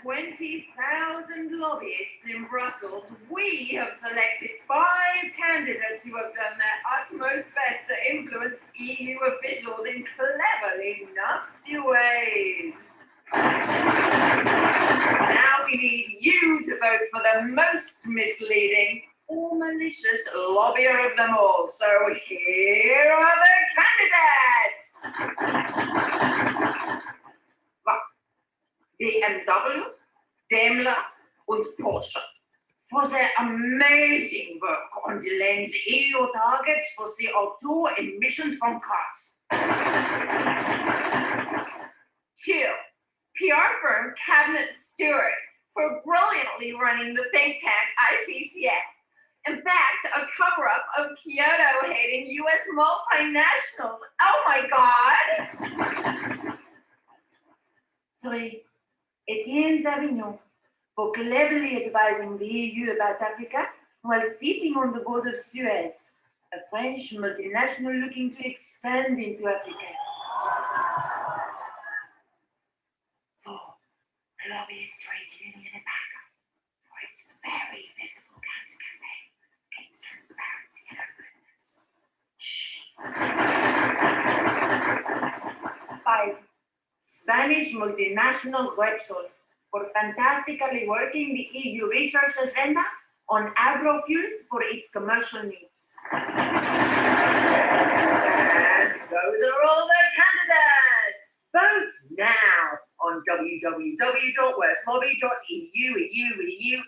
20,000 lobbyists in Brussels, we have selected 5 candidates who have done their utmost best to influence EU officials in cleverly nasty ways. Now we need you to vote for the most misleading or malicious lobbyer of them all. So here are the candidates. BMW, Daimler und Porsche for their amazing work on delaying the EU targets for CO2 emissions from cars. 2. PR firm Cabinet Steward for brilliantly running the think tank ICCF. In fact, a cover-up of Kyoto-hating US multinationals. Oh my God! 3. Etienne d'Avignon for cleverly advising the EU about Africa while sitting on the board of Suez, a French multinational looking to expand into Africa. 4. Lobbyist trade union Alpaca for its very visible counter-campaign against transparency and openness. 5. Spanish multinational Repsol for fantastically working the EU research agenda on agrofuels for its commercial needs. And those are all the candidates. Vote now on www.westlobby.eu.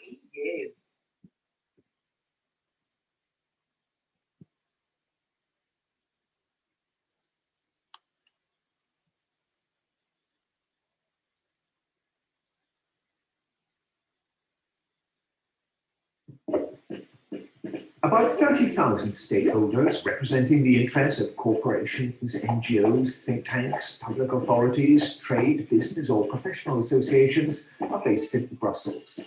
About 30,000 stakeholders representing the interests of corporations, NGOs, think tanks, public authorities, trade, business or professional associations are based in Brussels.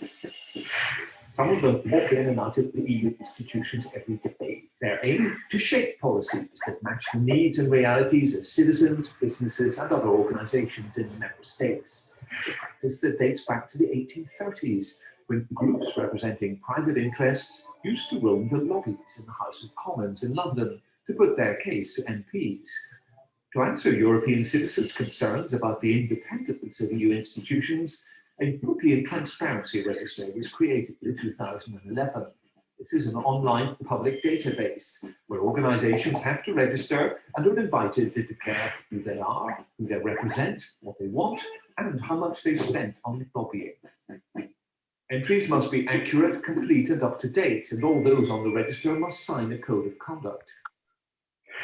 Some of them walk in and out of the EU institutions every day. Their aim to shape policies that match the needs and realities of citizens, businesses and other organizations in the member states. It's a practice that dates back to the 1830s, when groups representing private interests used to roam the lobbies in the House of Commons in London to put their case to MPs. To answer European citizens' concerns about the independence of EU institutions, a European Transparency Register was created in 2011. This is an online public database where organizations have to register and are invited to declare who they are, who they represent, what they want, and how much they spent on lobbying. Entries must be accurate, complete, and up to date, and all those on the register must sign a code of conduct.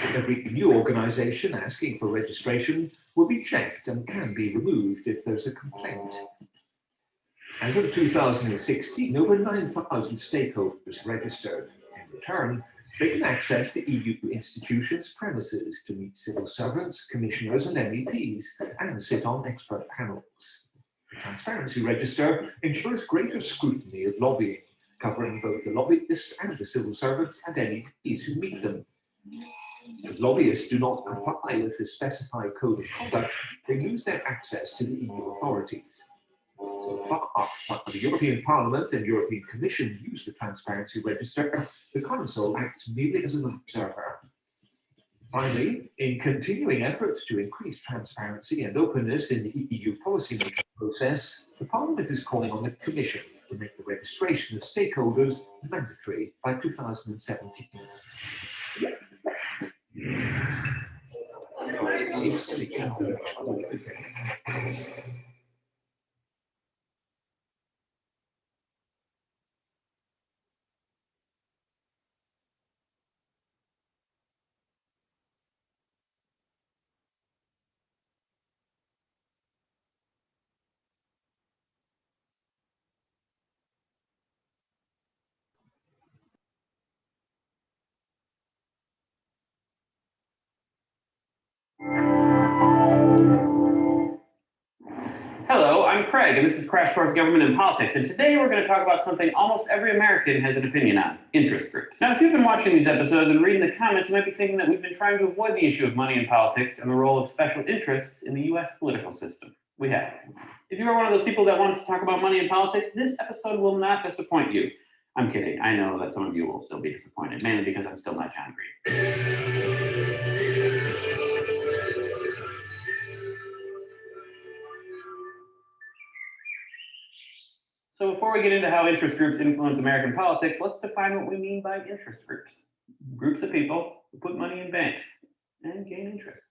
Every new organization asking for registration will be checked and can be removed if there's a complaint. As of 2016, over 9,000 stakeholders registered. In return, they can access the EU institutions' premises to meet civil servants, commissioners, and MEPs, and sit on expert panels. The Transparency Register ensures greater scrutiny of lobbying, covering both the lobbyists and the civil servants and MEPs who meet them. If lobbyists do not comply with the specified code of conduct, they lose their access to the EU authorities. So far, while the European Parliament and European Commission use the Transparency Register, the Council acts merely as an observer. Finally, in continuing efforts to increase transparency and openness in the EU policymaking process, the Parliament is calling on the Commission to make the registration of stakeholders mandatory by 2017. Hello, I'm Craig, and this is Crash Course Government and Politics, and today we're going to talk about something almost every American has an opinion on: interest groups. Now, if you've been watching these episodes and reading the comments, you might be thinking that we've been trying to avoid the issue of money in politics and the role of special interests in the US political system. We have. If you are one of those people that wants to talk about money and politics, this episode will not disappoint you. I'm kidding. I know that some of you will still be disappointed, mainly because I'm still not John Green. So before we get into how interest groups influence American politics, let's define what we mean by interest groups. Groups of people who put money in banks and gain interest.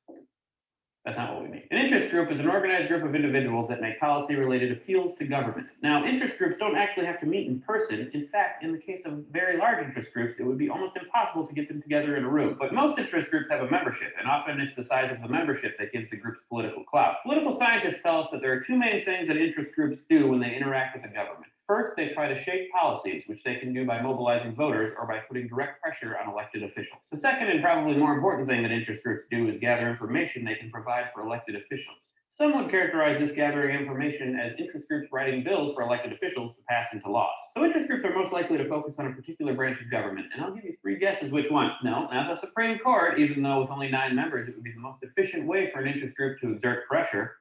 That's not what we mean. An interest group is an organized group of individuals that make policy-related appeals to government. Now, interest groups don't actually have to meet in person. In fact, in the case of very large interest groups, it would be almost impossible to get them together in a room. But most interest groups have a membership, and often it's the size of the membership that gives the groups political clout. Political scientists tell us that there are two main things that interest groups do when they interact with the government. First, they try to shape policies, which they can do by mobilizing voters or by putting direct pressure on elected officials. The second and probably more important thing that interest groups do is gather information they can provide for elected officials. Some would characterize this gathering information as interest groups writing bills for elected officials to pass into laws. So interest groups are most likely to focus on a particular branch of government, and I'll give you 3 guesses which one. No, not the Supreme Court, even though with only 9 members, it would be the most efficient way for an interest group to exert pressure.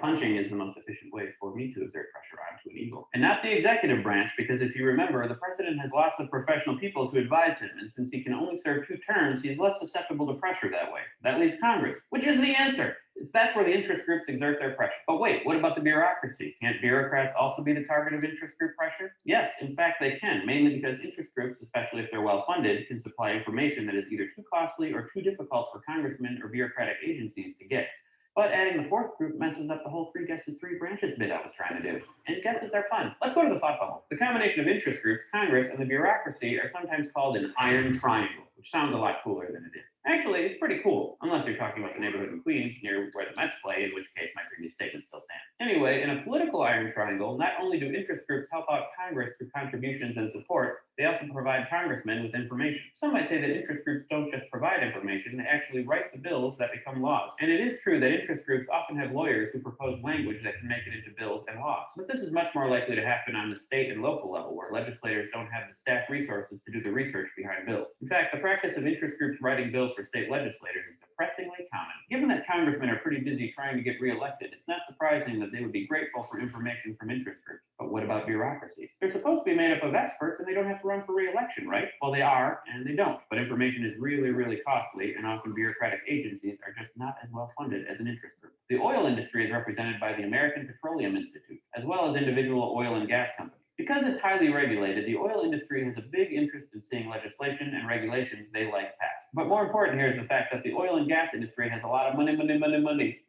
Punching is the most efficient way for me to exert pressure onto an eagle. And not the executive branch, because if you remember, the president has lots of professional people to advise him, and since he can only serve 2 terms, he's less susceptible to pressure that way. That leaves Congress, which is the answer. That's where the interest groups exert their pressure. But wait, what about the bureaucracy? Can't bureaucrats also be the target of interest group pressure? Yes, in fact they can, mainly because interest groups, especially if they're well funded, can supply information that is either too costly or too difficult for congressmen or bureaucratic agencies to get. But adding the 4th group messes up the whole 3 guesses, 3 branches bit I was trying to do. And guesses are fun. Let's go to the thought bubble. The combination of interest groups, Congress, and the bureaucracy are sometimes called an iron triangle, which sounds a lot cooler than it is. Actually, it's pretty cool, unless you're talking about the neighborhood in Queens near where the Mets play, in which case my previous statement still stands. Anyway, in a political iron triangle, not only do interest groups help out Congress through contributions and support, they also provide congressmen with information. Some might say that interest groups don't just provide information, they actually write the bills that become laws. And it is true that interest groups often have lawyers who propose language that can make it into bills and laws. But this is much more likely to happen on the state and local level, where legislators don't have the staff resources to do the research behind bills. In fact, the practice of interest groups writing bills for state legislators is depressingly common. Given that congressmen are pretty busy trying to get reelected, it's not surprising that they would be grateful for information from interest groups. But what about bureaucracies? They're supposed to be made up of experts and they don't have to run for re-election, right? Well, they are and they don't. But information is really, really costly, and often bureaucratic agencies are just not as well funded as an interest group. The oil industry is represented by the American Petroleum Institute, as well as individual oil and gas companies. Because it's highly regulated, the oil industry has a big interest in seeing legislation and regulations they like passed. But more important here is the fact that the oil and gas industry has a lot of money,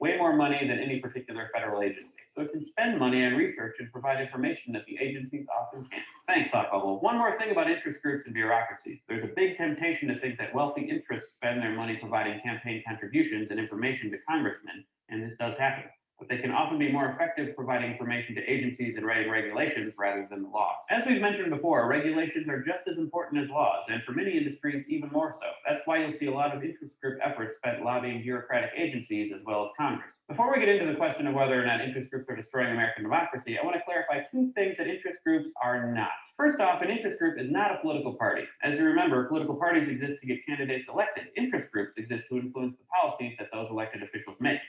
way more money than any particular federal agency. So it can spend money on research and provide information that the agencies often can't. Thanks, Thought Bubble. One more thing about interest groups and bureaucracies. There's a big temptation to think that wealthy interests spend their money providing campaign contributions and information to congressmen, and this does happen. But they can often be more effective providing information to agencies and writing regulations rather than the laws. As we've mentioned before, regulations are just as important as laws, and for many industries, even more so. That's why you'll see a lot of interest group efforts spent lobbying bureaucratic agencies as well as Congress. Before we get into the question of whether or not interest groups are destroying American democracy, I want to clarify 2 things that interest groups are not. First off, an interest group is not a political party. As you remember, political parties exist to get candidates elected. Interest groups exist to influence the policies that those elected officials make.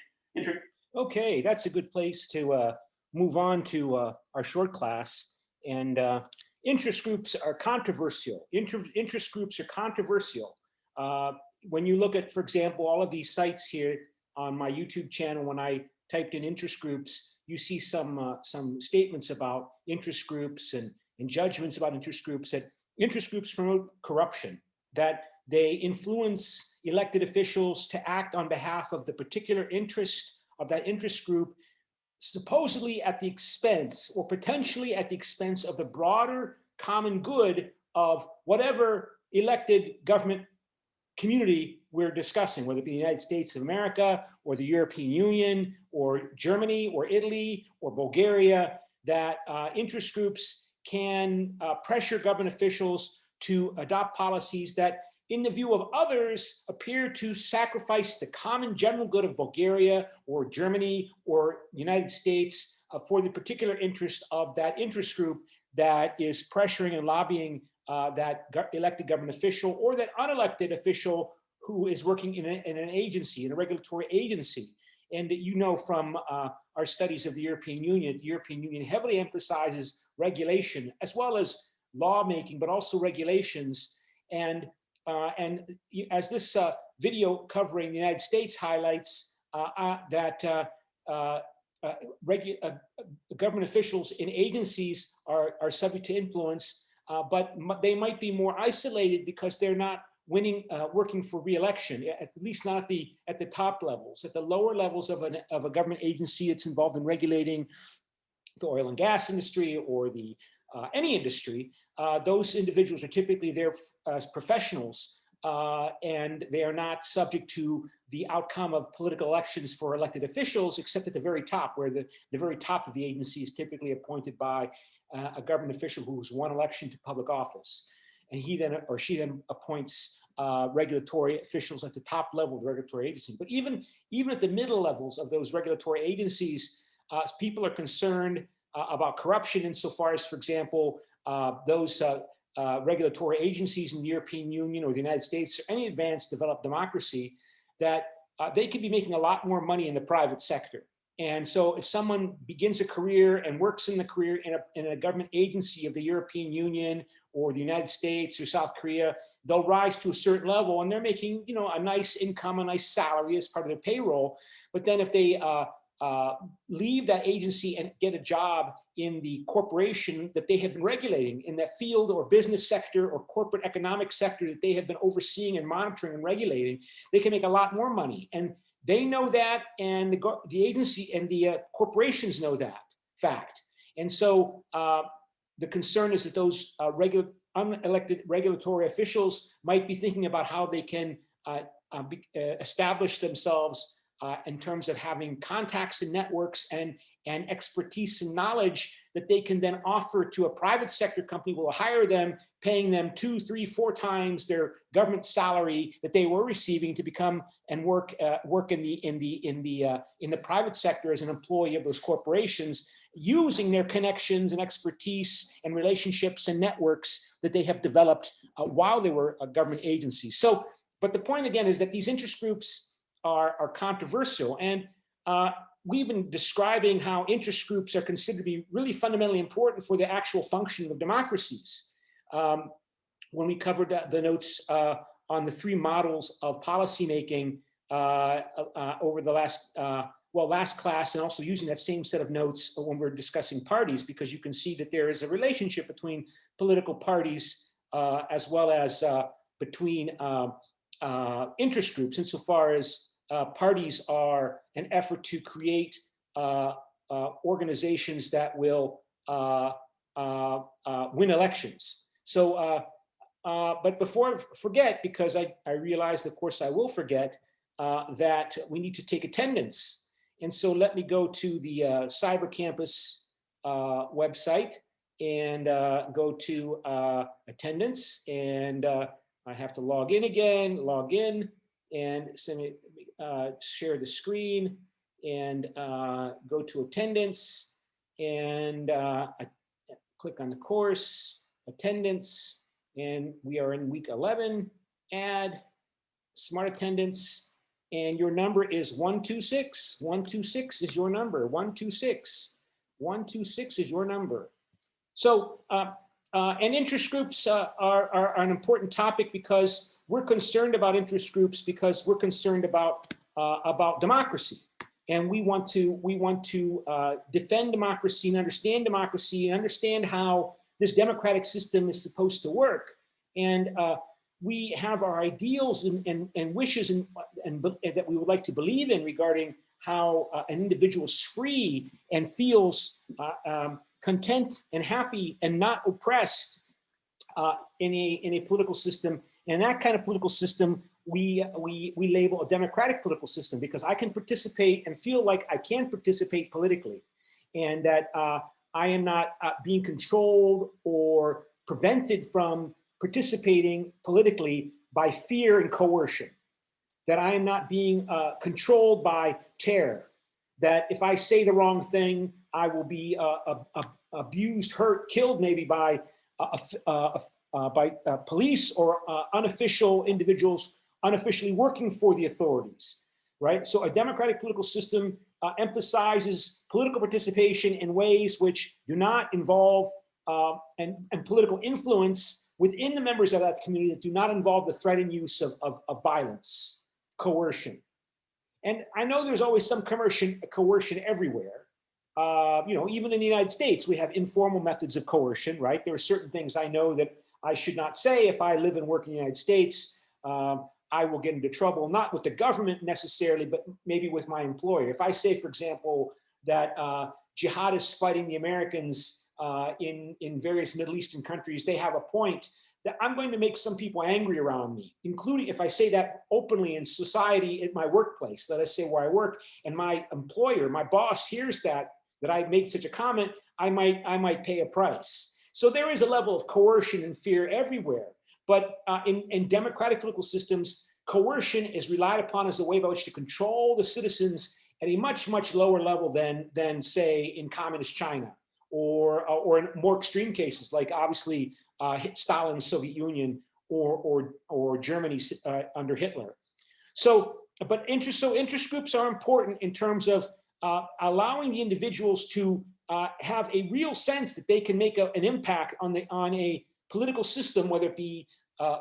Okay, that's a good place to move on to our short class. And interest groups are controversial. Interest groups are controversial. When you look at, for example, all of these sites here on my YouTube channel, when I typed in interest groups, you see some statements about interest groups and judgments about interest groups, that interest groups promote corruption, that they influence elected officials to act on behalf of the particular interest of that interest group, supposedly at the expense or potentially at the expense of the broader common good of whatever elected government community we're discussing, whether it be the United States of America or the European Union or Germany or Italy or Bulgaria, that interest groups can pressure government officials to adopt policies that, in the view of others, appear to sacrifice the common general good of Bulgaria or Germany or the United States for the particular interest of that interest group that is pressuring and lobbying that elected government official or that unelected official who is working in an agency, in a regulatory agency. And you know from our studies of the European Union heavily emphasizes regulation as well as lawmaking, but also regulations. And as this video covering the United States highlights, that government officials in agencies are subject to influence, but they might be more isolated because they're not working for re-election, at least not at the top levels. At the lower levels of a government agency, it's involved in regulating the oil and gas industry or the any industry. Those individuals are typically there as professionals, and they are not subject to the outcome of political elections for elected officials, except at the very top, where the very top of the agency is typically appointed by a government official who's won election to public office. And he then or she then appoints regulatory officials at the top level of the regulatory agency. But even at the middle levels of those regulatory agencies, people are concerned about corruption insofar as, for example, those regulatory agencies in the European Union or the United States or any advanced developed democracy, that they could be making a lot more money in the private sector. And so if someone begins a career and works in the career in a government agency of the European Union or the United States or South Korea, they'll rise to a certain level and they're making, you know, a nice income, a nice salary as part of their payroll. But then if they leave that agency and get a job in the corporation that they have been regulating, in that field or business sector or corporate economic sector that they have been overseeing and monitoring and regulating, they can make a lot more money. And they know that, and the agency and the corporations know that fact. And so the concern is that those unelected regulatory officials might be thinking about how they can establish themselves in terms of having contacts and networks and expertise and knowledge that they can then offer to a private sector company who will hire them, paying them 2, 3, 4 times their government salary that they were receiving to become and work in the private sector as an employee of those corporations, using their connections and expertise and relationships and networks that they have developed while they were government agencies. So, but the point again is that these interest groups are controversial, and we've been describing how interest groups are considered to be really fundamentally important for the actual functioning of democracies. When we covered the notes on the 3 models of policymaking over the last class, and also using that same set of notes when we're discussing parties, because you can see that there is a relationship between political parties as well as between interest groups, insofar as parties are an effort to create organizations that will win elections. So, but before I forget, because I realize, of course, I will forget, that we need to take attendance. And so let me go to the Cyber Campus website and go to attendance, and I have to log in again, and share the screen and go to attendance, and click on the course, attendance, and we are in week 11, add smart attendance, and your number is 126. 126 is your number, 126. 126 is your number. So, and interest groups are an important topic because we're concerned about interest groups because we're concerned about democracy, and we want to defend democracy and understand how this democratic system is supposed to work. And we have our ideals and wishes and that we would like to believe in regarding how an individual is free and feels content and happy and not oppressed in a political system. And that kind of political system we label a democratic political system, because I can participate and feel like I can participate politically, and that I am not being controlled or prevented from participating politically by fear and coercion, that I am not being controlled by terror, that if I say the wrong thing, I will be abused, hurt, killed maybe by police or unofficial individuals unofficially working for the authorities. right? So a democratic political system emphasizes political participation in ways which do not involve and political influence within the members of that community that do not involve the threat and use of violence, coercion. And I know there's always some coercion everywhere. Even in the United States, we have informal methods of coercion, right? There are certain things I know that I should not say if I live and work in the United States. I will get into trouble, not with the government necessarily, but maybe with my employer. If I say, for example, that jihadists fighting the Americans in various Middle Eastern countries, they have a point, that I'm going to make some people angry around me, including if I say that openly in society at my workplace, let us say where I work, and my employer, my boss hears that I made such a comment, I might pay a price. So there is a level of coercion and fear everywhere. But in democratic political systems, coercion is relied upon as a way by which to control the citizens at a much, much lower level than say in communist China, or in more extreme cases, like obviously Stalin's Soviet Union or Germany under Hitler. So interest groups are important in terms of allowing the individuals to have a real sense that they can make an impact on a political system, whether it be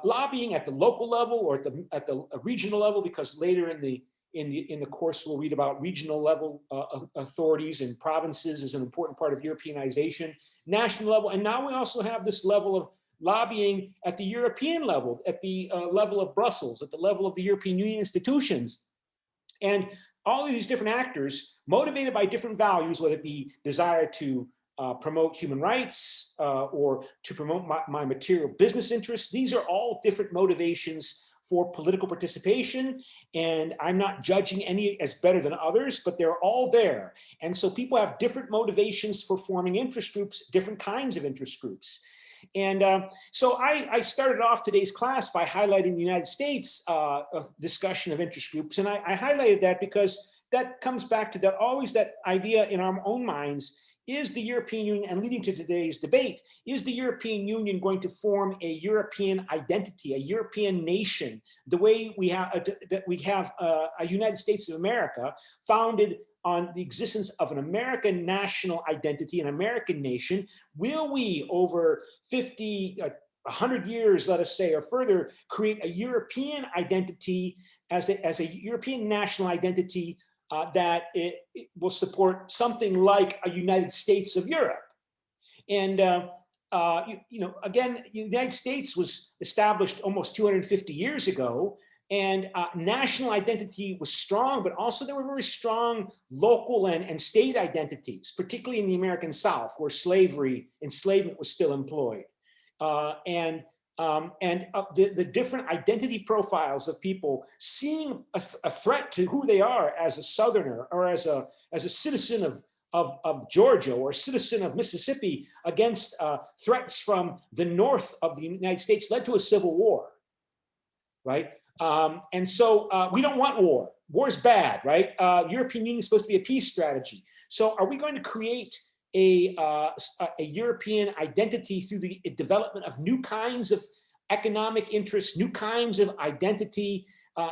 lobbying at the local level or at the regional level, because later in the course we'll read about regional level authorities and provinces as an important part of Europeanization, national level, and now we also have this level of lobbying at the European level, at the level of Brussels, at the level of the European Union institutions. And all of these different actors, motivated by different values, whether it be desire to promote human rights or to promote my material business interests, these are all different motivations for political participation. And I'm not judging any as better than others, but they're all there. And so people have different motivations for forming interest groups, different kinds of interest groups. And so I started off today's class by highlighting the United States discussion of interest groups. And I highlighted that because that comes back to that idea in our own minds. Is the European Union, and leading to today's debate, is the European Union going to form a European identity, a European nation, the way we have a United States of America founded on the existence of an American national identity, an American nation? Will we, over 50, 100 years, let us say, or further, create a European identity as a European national identity that it will support something like a United States of Europe? And again, the United States was established almost 250 years ago, and national identity was strong, but also there were very strong local and state identities, particularly in the American South, where enslavement was still employed. The different identity profiles of people seeing a threat to who they are as a Southerner or as a citizen of Georgia or a citizen of Mississippi against threats from the north of the United States led to a civil war, right? And so we don't want war. War is bad, right? European Union is supposed to be a peace strategy. So are we going to create a European identity through the development of new kinds of economic interests, new kinds of identity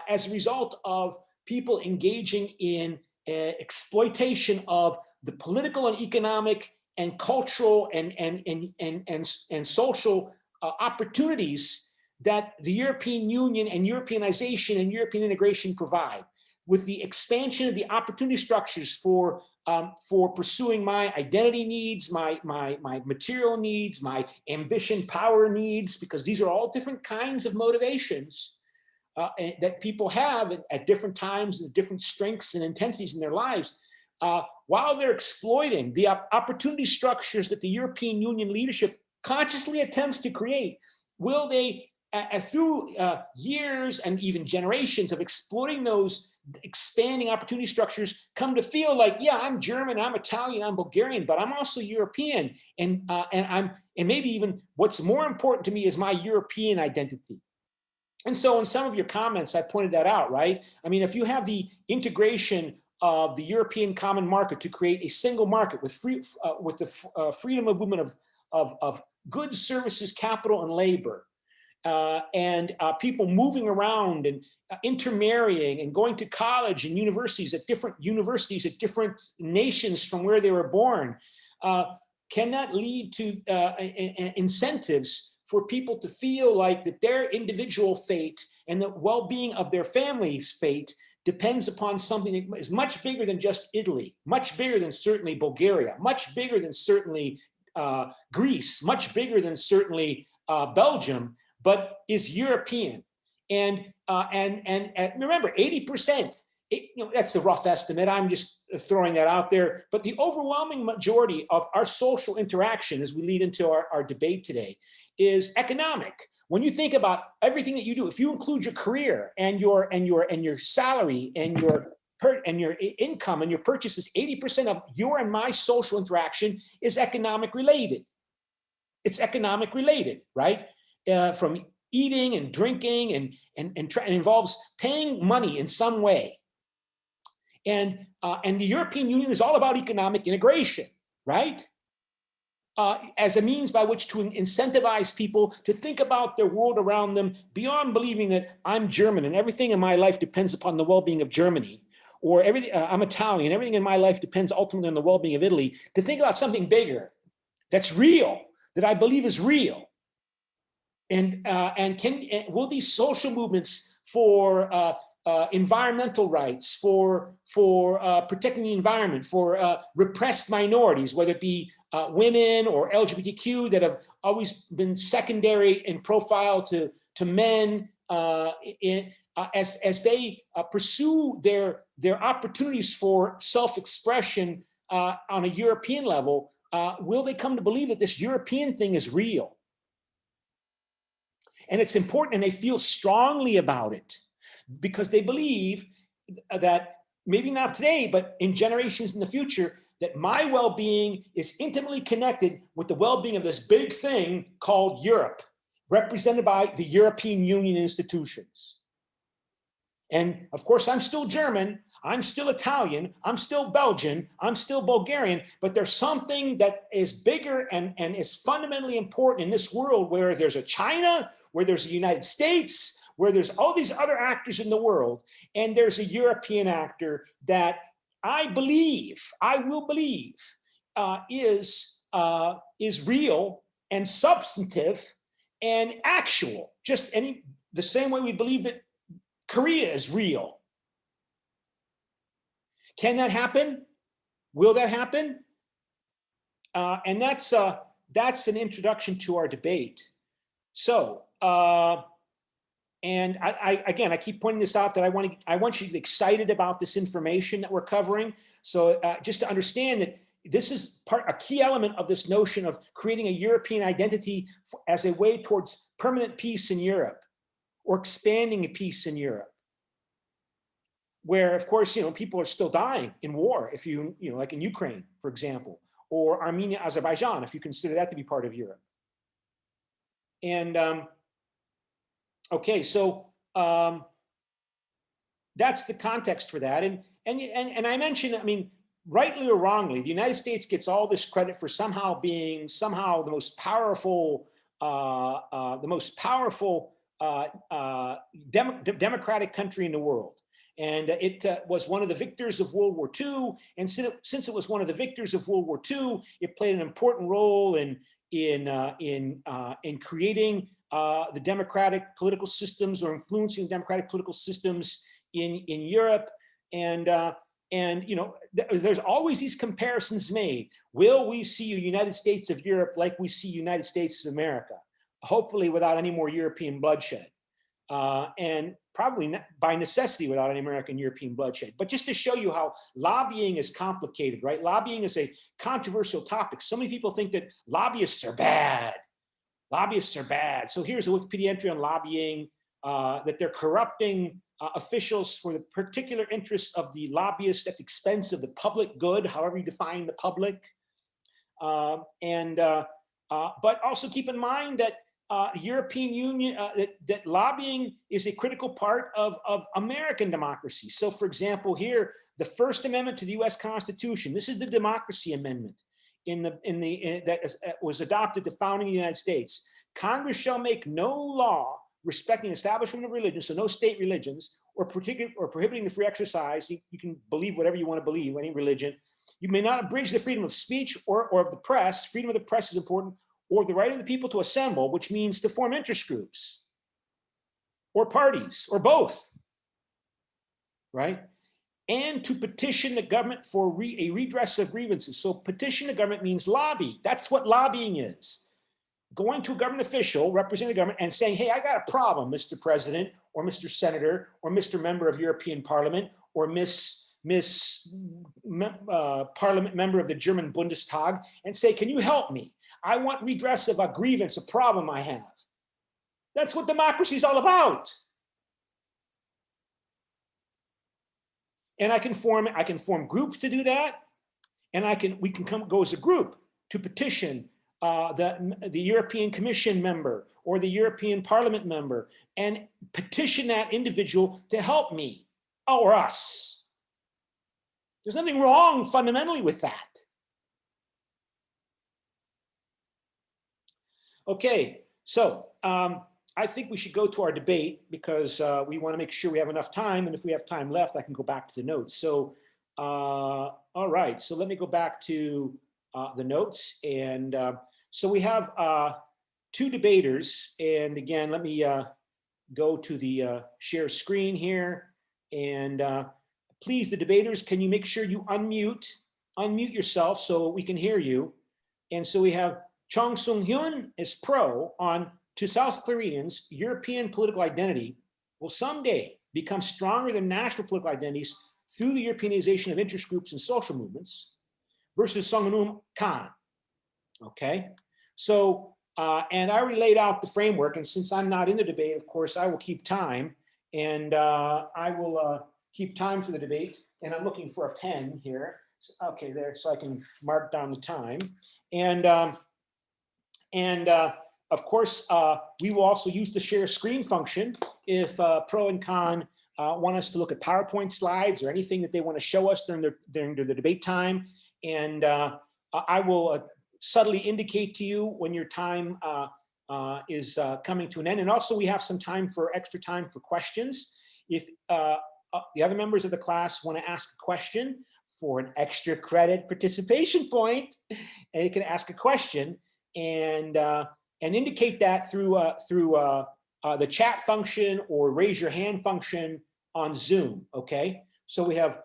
as a result of people engaging in exploitation of the political and economic and cultural and social opportunities that the European Union and Europeanization and European integration provide, with the expansion of the opportunity structures for pursuing my identity needs, my material needs, my ambition, power needs, because these are all different kinds of motivations that people have at different times and different strengths and intensities in their lives. While they're exploiting the opportunity structures that the European Union leadership consciously attempts to create, will they, through years and even generations of exploiting those expanding opportunity structures, come to feel like, yeah, I'm German, I'm Italian, I'm Bulgarian, but I'm also European, and maybe even what's more important to me is my European identity. And so in some of your comments, I pointed that out, right? I mean, if you have the integration of the European common market to create a single market with the freedom of movement of goods, services, capital, and labor, and people moving around and intermarrying and going to college and universities at different nations from where they were born, can that lead to incentives for people to feel like that their individual fate and the well-being of their family's fate depends upon something that is much bigger than just Italy, much bigger than certainly Bulgaria, much bigger than certainly Greece, much bigger than certainly Belgium, but is European. And remember, 80%, that's a rough estimate. I'm just throwing that out there. But the overwhelming majority of our social interaction as we lead into our debate today is economic. When you think about everything that you do, if you include your career and your salary and your income and your purchases, 80% of your and my social interaction is economic related. It's economic related, right? From eating and drinking and involves paying money in some way. And the European Union is all about economic integration, right? As a means by which to incentivize people to think about their world around them beyond believing that I'm German and everything in my life depends upon the well-being of Germany, or everything I'm Italian, everything in my life depends ultimately on the well-being of Italy. To think about something bigger, that's real, that I believe is real, and will these social movements for environmental rights, for protecting the environment, for repressed minorities, whether it be women or LGBTQ that have always been secondary in profile to men, as they pursue their opportunities for self-expression on a European level, will they come to believe that this European thing is real? And it's important, and they feel strongly about it, because they believe that maybe not today, but in generations in the future, that my well-being is intimately connected with the well-being of this big thing called Europe, represented by the European Union institutions. And of course, I'm still German, I'm still Italian, I'm still Belgian, I'm still Bulgarian, but there's something that is bigger and is fundamentally important in this world, where there's a China, where there's the United States, where there's all these other actors in the world, and there's a European actor that I will believe is real and substantive and actual, just the same way we believe that Korea is real. Can that happen? Will that happen? And that's an introduction to our debate. So, and again, I keep pointing this out, that I want you to get excited about this information that we're covering. So just to understand that this is a key element of this notion of creating a European identity as a way towards permanent peace in Europe, or expanding a peace in Europe, where, of course, people are still dying in war, if like in Ukraine, for example, or Armenia, Azerbaijan, if you consider that to be part of Europe. And okay, so that's the context for that. And I mentioned, I mean, rightly or wrongly, the United States gets all this credit for being the most powerful, democratic country in the world. And it was one of the victors of World War II. And since it was one of the victors of World War II, it played an important role in creating the democratic political systems, or influencing democratic political systems in Europe. And there's always these comparisons made. Will we see a United States of Europe like we see United States of America? Hopefully without any more European bloodshed. And probably not, by necessity, without any American European bloodshed. But just to show you how lobbying is complicated, right? Lobbying is a controversial topic. So many people think that lobbyists are bad. Lobbyists are bad. So here's a Wikipedia entry on lobbying, that they're corrupting officials for the particular interests of the lobbyist at the expense of the public good, however you define the public. But also keep in mind that the European Union, that lobbying is a critical part of American democracy. So, for example, here, the First Amendment to the U.S. Constitution. This is the Democracy Amendment that was adopted to founding the United States. Congress shall make no law respecting establishment of religion, so no state religions, or prohibiting the free exercise. You can believe whatever you want to believe, any religion. You may not abridge the freedom of speech or of the press. Freedom of the press is important, or the right of the people to assemble, which means to form interest groups or parties or both, right? And to petition the government for a redress of grievances. So petition the government means lobby. That's what lobbying is. Going to a government official representing the government and saying, hey, I got a problem, Mr. President, or Mr. Senator, or Mr. Member of European Parliament, or Miss Parliament member of the German Bundestag, and say, can you help me? I want redress of a grievance, a problem I have. That's what democracy is all about. And I can form groups to do that, and we can go as a group to petition the European Commission member or the European Parliament member and petition that individual to help me or us. There's nothing wrong fundamentally with that. Okay, so I think we should go to our debate because we want to make sure we have enough time. And if we have time left, I can go back to the notes. So, all right, so let me go back to the notes. And so we have two debaters. And again, let me go to the share screen here. And please, the debaters, can you make sure you unmute yourself so we can hear you? And so we have Chung Sung-hyun is pro on to South Koreans, European political identity will someday become stronger than national political identities through the Europeanization of interest groups and social movements, versus Sung-Hoon Khan. Okay, so, and I already laid out the framework, and since I'm not in the debate, of course, I will keep time, and I will keep time for the debate, and I'm looking for a pen here. So, okay, there, so I can mark down the time. And of course, we will also use the share screen function if pro and con want us to look at PowerPoint slides or anything that they want to show us during the debate time. And I will subtly indicate to you when your time is coming to an end. And also we have some time for extra time for questions. If the other members of the class want to ask a question for an extra credit participation point, and you can ask a question and indicate that through the chat function or raise your hand function on Zoom. Okay, so we have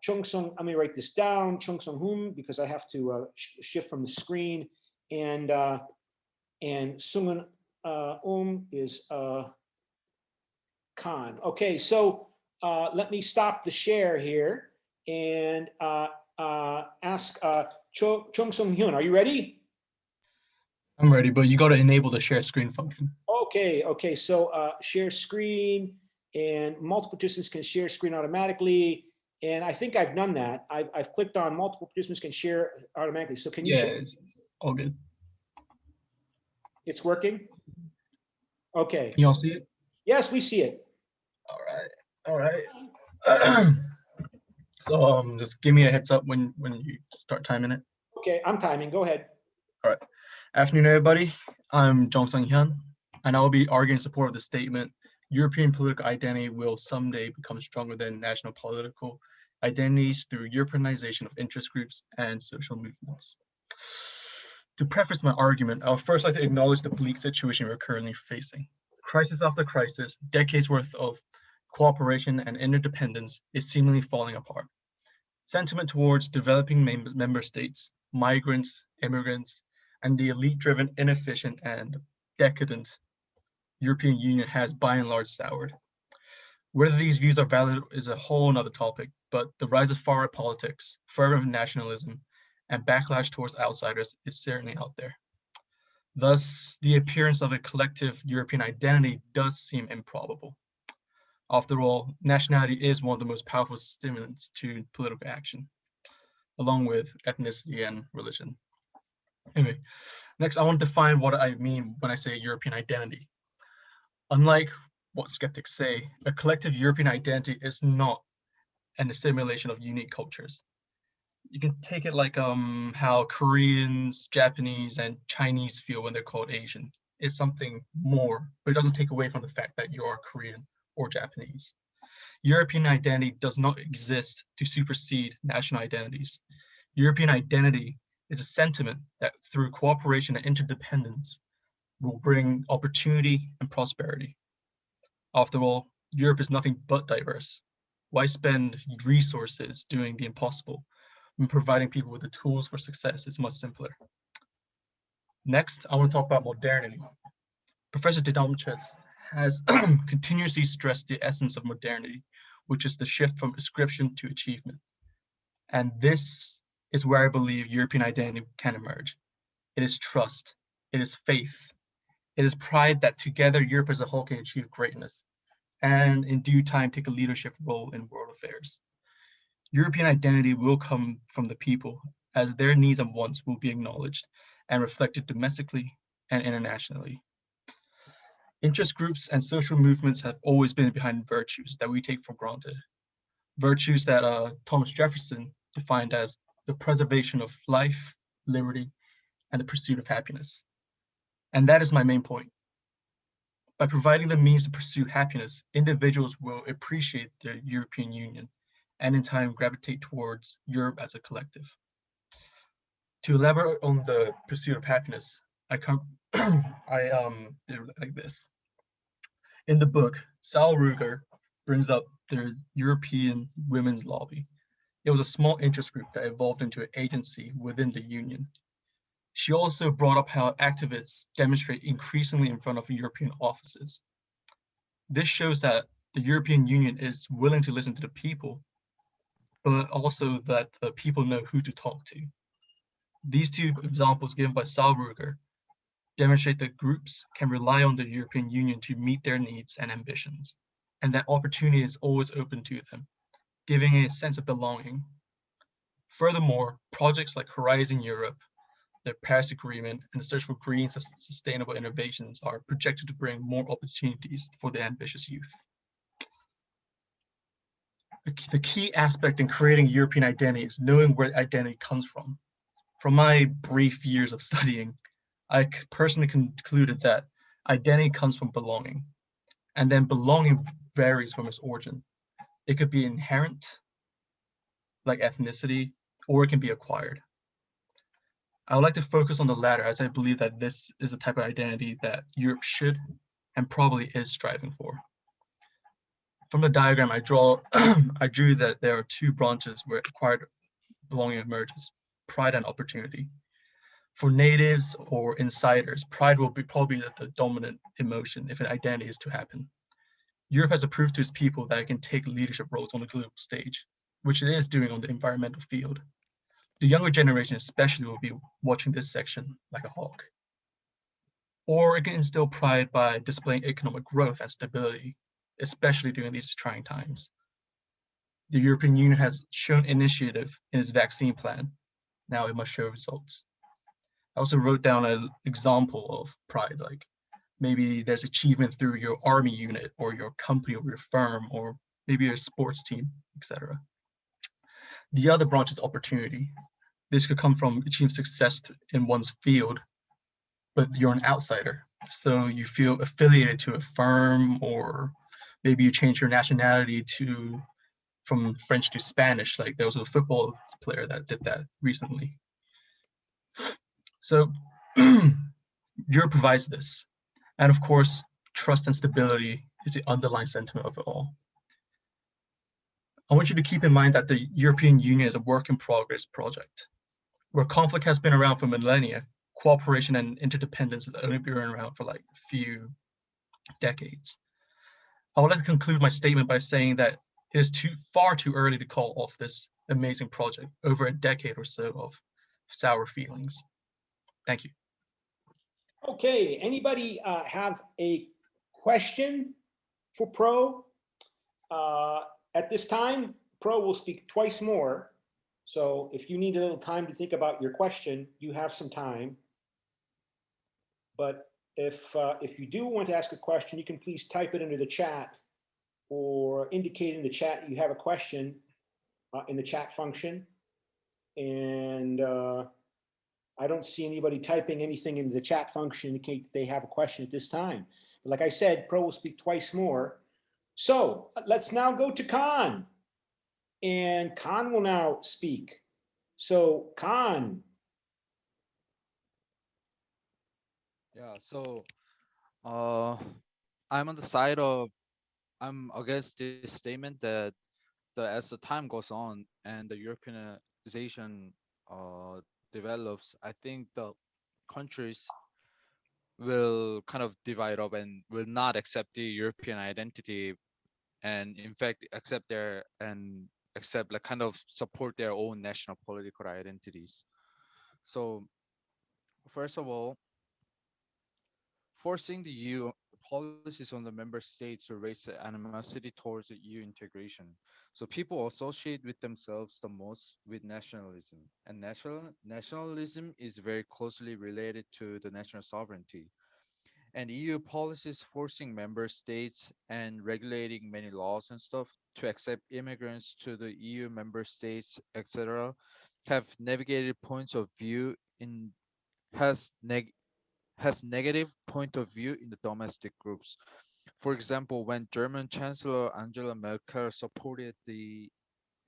Chung Sung. Let me write this down. Chung Sung Hoon, because I have to shift from the screen, and Sungun is Khan. Okay, so let me stop the share here and ask Chung Sung Hyun. Are you ready? I'm ready, but you got to enable the share screen function. Okay, so share screen, and multiple participants can share screen automatically. And I think I've done that. I've clicked on multiple participants can share automatically. So can you share? It's all good. It's working? Okay. Can you all see it? Yes, we see it. All right. So just give me a heads up when you start timing it. Okay, I'm timing. Go ahead. All right. Afternoon, everybody. I'm Jung Sung-hyun, and I will be arguing in support of the statement, European political identity will someday become stronger than national political identities through Europeanization of interest groups and social movements. To preface my argument, I would first like to acknowledge the bleak situation we're currently facing. Crisis after crisis, decades worth of cooperation and interdependence is seemingly falling apart. Sentiment towards developing member states, migrants, immigrants, and the elite-driven, inefficient, and decadent European Union has by and large soured. Whether these views are valid is a whole nother topic, but the rise of far-right politics, fervent nationalism, and backlash towards outsiders is certainly out there. Thus, the appearance of a collective European identity does seem improbable. After all, nationality is one of the most powerful stimulants to political action, along with ethnicity and religion. Anyway, next I want to define what I mean when I say European identity. Unlike what skeptics say, a collective European identity is not an assimilation of unique cultures. You can take it like how Koreans, Japanese, and Chinese feel when they're called Asian. is something more, but it doesn't take away from the fact that you are Korean or Japanese. European identity does not exist to supersede national identities. European identity is a sentiment that through cooperation and interdependence will bring opportunity and prosperity. After all, Europe is nothing but diverse. Why spend resources doing the impossible when providing people with the tools for success is much simpler? Next, I want to talk about modernity. Professor Dedomches has continuously stressed the essence of modernity, which is the shift from prescription to achievement. And this is where I believe European identity can emerge. It is trust, it is faith, it is pride that together Europe as a whole can achieve greatness and in due time take a leadership role in world affairs. European identity will come from the people as their needs and wants will be acknowledged and reflected domestically and internationally. Interest groups and social movements have always been behind virtues that we take for granted. Virtues that Thomas Jefferson defined as the preservation of life, liberty, and the pursuit of happiness. And that is my main point. By providing the means to pursue happiness, individuals will appreciate the European Union and in time gravitate towards Europe as a collective. To elaborate on the pursuit of happiness, I did it like this. In the book, Sal Ruger brings up the European Women's Lobby. It was a small interest group that evolved into an agency within the union. She also brought up how activists demonstrate increasingly in front of European offices. This shows that the European Union is willing to listen to the people, but also that the people know who to talk to. These two examples given by Sal Ruger demonstrate that groups can rely on the European Union to meet their needs and ambitions, and that opportunity is always open to them, giving a sense of belonging. Furthermore, projects like Horizon Europe, the Paris Agreement, and the search for green sustainable innovations are projected to bring more opportunities for the ambitious youth. The key aspect in creating European identity is knowing where identity comes from. From my brief years of studying, I personally concluded that identity comes from belonging, and then belonging varies from its origin. It could be inherent, like ethnicity, or it can be acquired. I would like to focus on the latter as I believe that this is a type of identity that Europe should and probably is striving for. From the diagram I drew that there are two branches where acquired belonging emerges, pride and opportunity. For natives or insiders, pride will be probably the dominant emotion if an identity is to happen. Europe has proved to its people that it can take leadership roles on the global stage, which it is doing on the environmental field. The younger generation especially will be watching this section like a hawk. Or it can instill pride by displaying economic growth and stability, especially during these trying times. The European Union has shown initiative in its vaccine plan. Now it must show results. I also wrote down an example of pride, like maybe there's achievement through your army unit or your company or your firm or maybe your sports team, etc. The other branch is opportunity. This could come from achieving success in one's field, but you're an outsider. So you feel affiliated to a firm, or maybe you change your nationality from French to Spanish, like there was a football player that did that recently. So Europe provides this. And of course, trust and stability is the underlying sentiment of it all. I want you to keep in mind that the European Union is a work in progress project. Where conflict has been around for millennia, cooperation and interdependence have only been around for like a few decades. I would like to conclude my statement by saying that it is far too early to call off this amazing project over a decade or so of sour feelings. Thank you. Okay, anybody have a question for Pro? At this time, Pro will speak twice more. So if you need a little time to think about your question, you have some time. But if you do want to ask a question, you can please type it into the chat or indicate in the chat you have a question in the chat function. And I don't see anybody typing anything into the chat function in case they have a question at this time. But like I said, Pro will speak twice more. So let's now go to Khan. And Khan will now speak. So Khan. Yeah, so uh, I'm on the side of I'm against this statement that as the time goes on and the Europeanization uh, develops, I think the countries will kind of divide up and will not accept the European identity, and in fact accept their and accept like kind of support their own national political identities. So first of all, forcing the EU policies on the member states to raise the animosity towards the EU integration. So people associate with themselves the most with nationalism, and nationalism is very closely related to the national sovereignty. And EU policies forcing member states and regulating many laws and stuff to accept immigrants to the EU member states, etc., have navigated points of view in has neg has negative point of view in the domestic groups. For example, when German Chancellor Angela Merkel supported the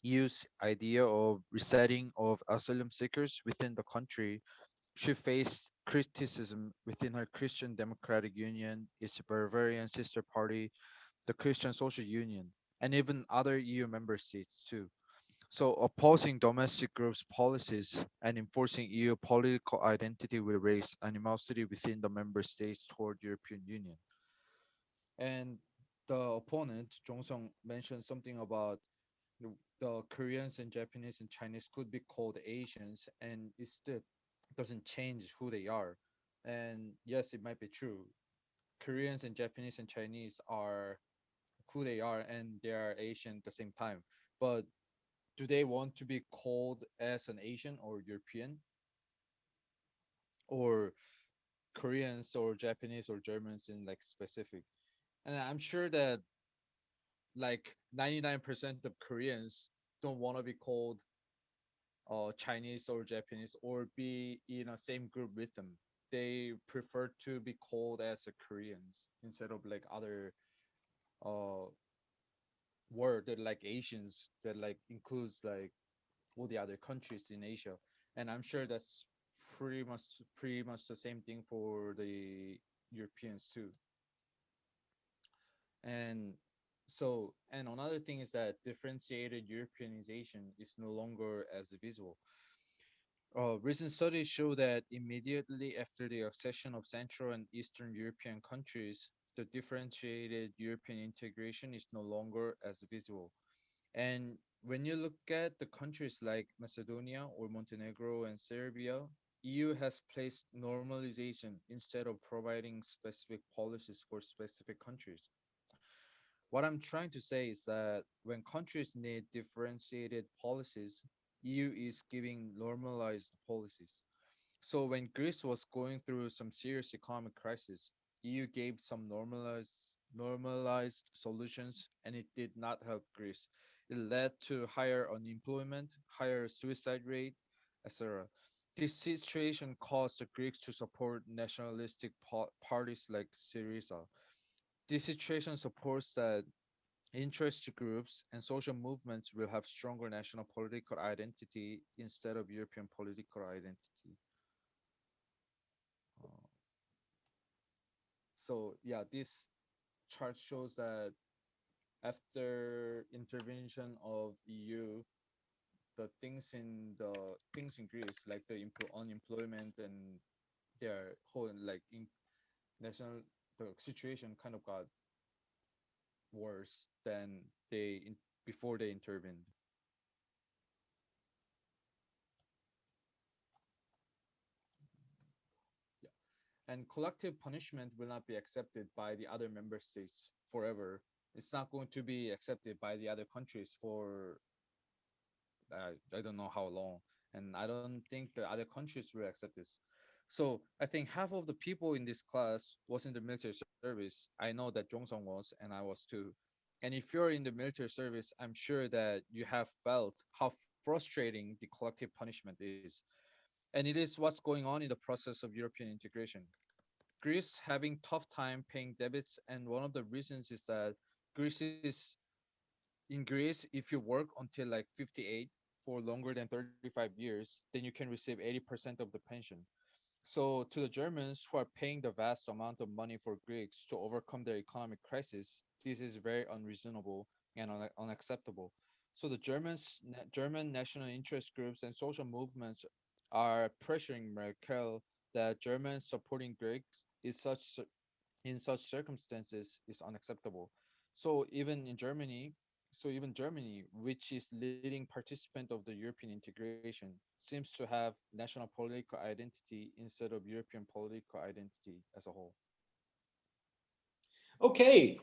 EU's idea of resetting of asylum seekers within the country, she faced criticism within her Christian Democratic Union, its Bavarian sister party, the Christian Social Union, and even other EU member states too. So opposing domestic groups' policies and enforcing EU political identity will raise animosity within the member states toward European Union. And the opponent, Jong Sung, mentioned something about the Koreans and Japanese and Chinese could be called Asians, and it still doesn't change who they are. And yes, it might be true. Koreans and Japanese and Chinese are who they are, and they are Asian at the same time. But do they want to be called as an Asian or European or Koreans or Japanese or Germans in like specific? And I'm sure that like 99% of Koreans don't want to be called Chinese or Japanese or be in a same group with them. They prefer to be called as a Koreans instead of like other uh word that like Asians that like includes like all the other countries in Asia. And I'm sure that's pretty much the same thing for the Europeans too. And and another thing is that differentiated Europeanization is no longer as visible. Recent studies show that immediately after the accession of Central and Eastern European countries, the differentiated European integration is no longer as visible. And when you look at the countries like Macedonia or Montenegro and Serbia, EU has placed normalization instead of providing specific policies for specific countries. What I'm trying to say is that when countries need differentiated policies, EU is giving normalized policies. So when Greece was going through some serious economic crisis, EU gave some normalized solutions, and it did not help Greece. It led to higher unemployment, higher suicide rate, etc. This situation caused the Greeks to support nationalistic parties like Syriza. This situation supports that interest groups and social movements will have stronger national political identity instead of European political identity. Uh, so yeah, this chart shows that after intervention of EU, the things in Greece, like the unemployment and their whole like national the situation kind of got worse than before they intervened. Yeah. And collective punishment will not be accepted by the other member states forever. It's not going to be accepted by the other countries for I don't know how long, and I don't think the other countries will accept this. So I think half of the people in this class was in the military service. I know that Jongsong was, and I was too. And if you're in the military service, I'm sure that you have felt how frustrating the collective punishment is. And it is what's going on in the process of European integration. Greece having tough time paying debits, and one of the reasons is that Greece is in Greece, if you work until like 58 for longer than 35 years, then you can receive 80% of the pension. So to the Germans who are paying the vast amount of money for Greeks to overcome their economic crisis, this is very unreasonable and unacceptable. So the German national interest groups and social movements are pressuring Merkel that Germans supporting Greeks is such in such circumstances is unacceptable. So even in Germany, so even Germany, which is leading participant of the European integration, seems to have national political identity instead of European political identity as a whole. Okay,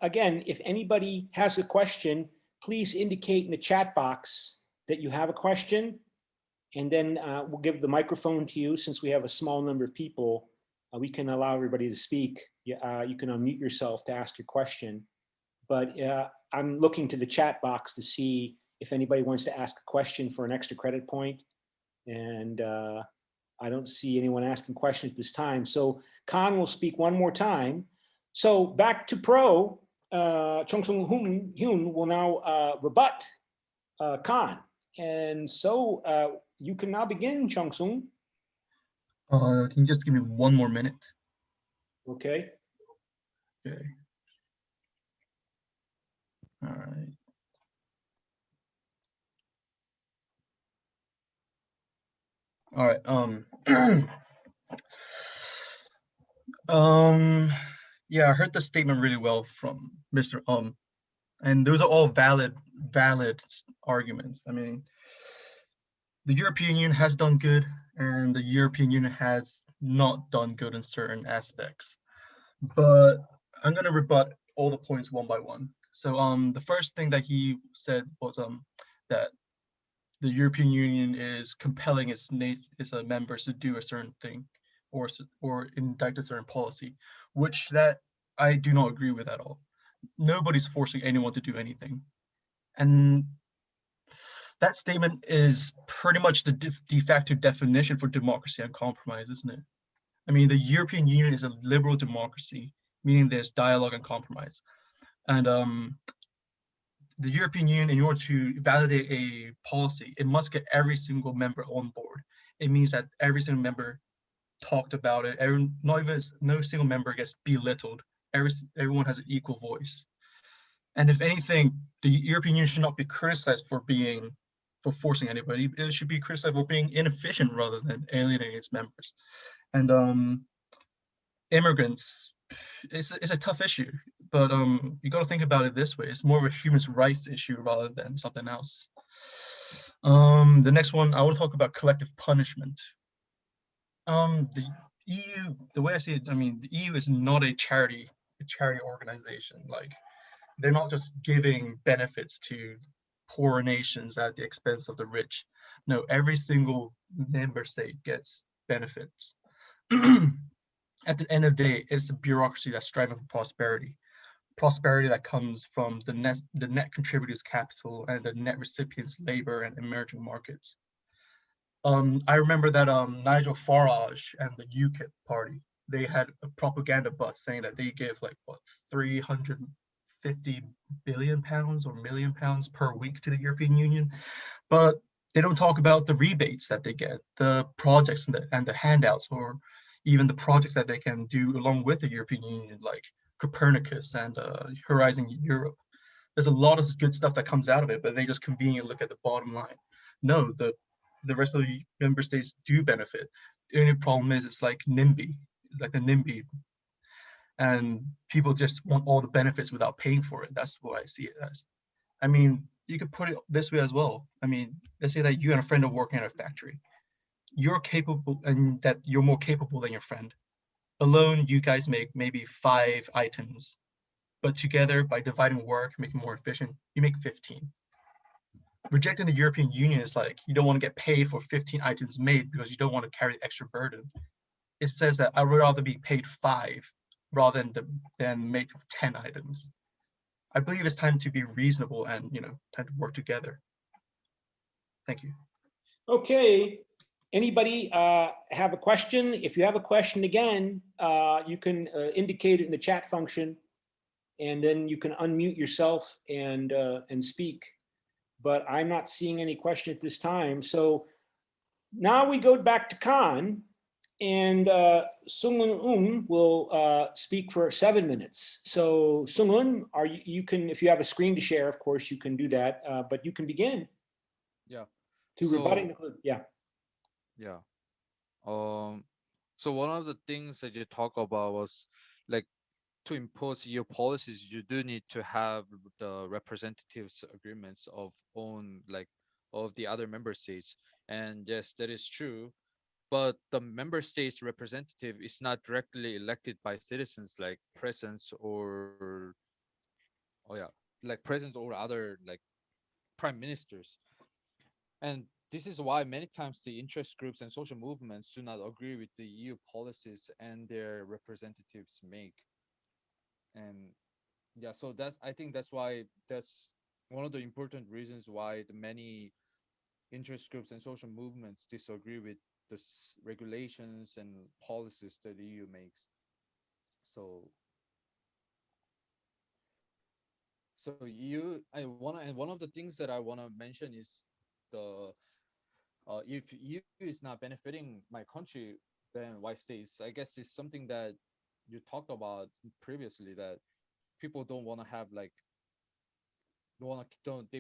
again, if anybody has a question, please indicate in the chat box that you have a question. And then we'll give the microphone to you. Since we have a small number of people, we can allow everybody to speak. You can unmute yourself to ask your question. But I'm looking to the chat box to see if anybody wants to ask a question for an extra credit point. And I don't see anyone asking questions this time. So Khan will speak one more time. So back to Pro, Chung-Sung Hyun will now rebut Khan. And so you can now begin, Chung-Sung. Can you just give me one more minute? Okay. Okay. All right. All right. Yeah, I heard the statement really well from Mr. And those are all valid arguments. I mean, the European Union has done good, and the European Union has not done good in certain aspects. But I'm gonna rebut all the points one by one. So the first thing that he said was that the European Union is compelling its members to do a certain thing or enact a certain policy, which that I do not agree with at all. Nobody's forcing anyone to do anything. And that statement is pretty much the de facto definition for democracy and compromise, isn't it? I mean, the European Union is a liberal democracy, meaning there's dialogue and compromise. And the European Union, in order to validate a policy, it must get every single member on board. It means that every single member talked about it. No single member gets belittled. Everyone has an equal voice. And if anything, the European Union should not be criticized for forcing anybody. It should be criticized for being inefficient rather than alienating its members. And immigrants, it's a tough issue, but you got to think about it this way: it's more of a human rights issue rather than something else. The next one, I want to talk about collective punishment. The EU, the way I see it, I mean, the EU is not a charity organization. Like, they're not just giving benefits to poor nations at the expense of the rich. No, every single member state gets benefits. At the end of the day, it's a bureaucracy that's striving for prosperity. Prosperity that comes from the net contributors' capital and the net recipients' labor and emerging markets. I remember that Nigel Farage and the UKIP party, they had a propaganda bus saying that they give like what, 350 billion pounds or million pounds per week to the European Union, but they don't talk about the rebates that they get, the projects and the handouts, or even the projects that they can do along with the European Union, like Copernicus and Horizon Europe. There's a lot of good stuff that comes out of it, but they just conveniently look at the bottom line. No, the rest of the member states do benefit. The only problem is it's like NIMBY, like the NIMBY, and people just want all the benefits without paying for it. That's what I see it as. I mean, you could put it this way as well. I mean, let's say that you and a friend are working at a factory. You're capable, and that you're more capable than your friend. Alone, you guys make maybe 5 items, but together, by dividing work, making more efficient, you make 15. Rejecting the European Union is like, you don't want to get paid for 15 items made because you don't want to carry the extra burden. It says that I would rather be paid 5 rather than make 10 items. I believe it's time to be reasonable and, time to work together. Thank you. Okay. Anybody have a question? If you have a question again, you can indicate it in the chat function, and then you can unmute yourself and speak. But I'm not seeing any question at this time. So now we go back to Khan, and Sungun will speak for 7 minutes. So Sungun, you can, if you have a screen to share, of course you can do that, but you can begin Yeah. to rebutting the So yeah. yeah. So one of the things that you talk about was like to impose EU policies, you do need to have the representatives agreements of own like of the other member states. And yes, that is true. But the member states representative is not directly elected by citizens like presidents or oh yeah, like presidents or other like prime ministers. And this is why many times the interest groups and social movements do not agree with the EU policies and their representatives make. And yeah, so that's I think that's why that's one of the important reasons why the many interest groups and social movements disagree with the regulations and policies that the EU makes. So I wanna and one of the things that I wanna mention is the if EU is not benefiting my country, then why stays? I guess it's something that you talked about previously that people don't want to have like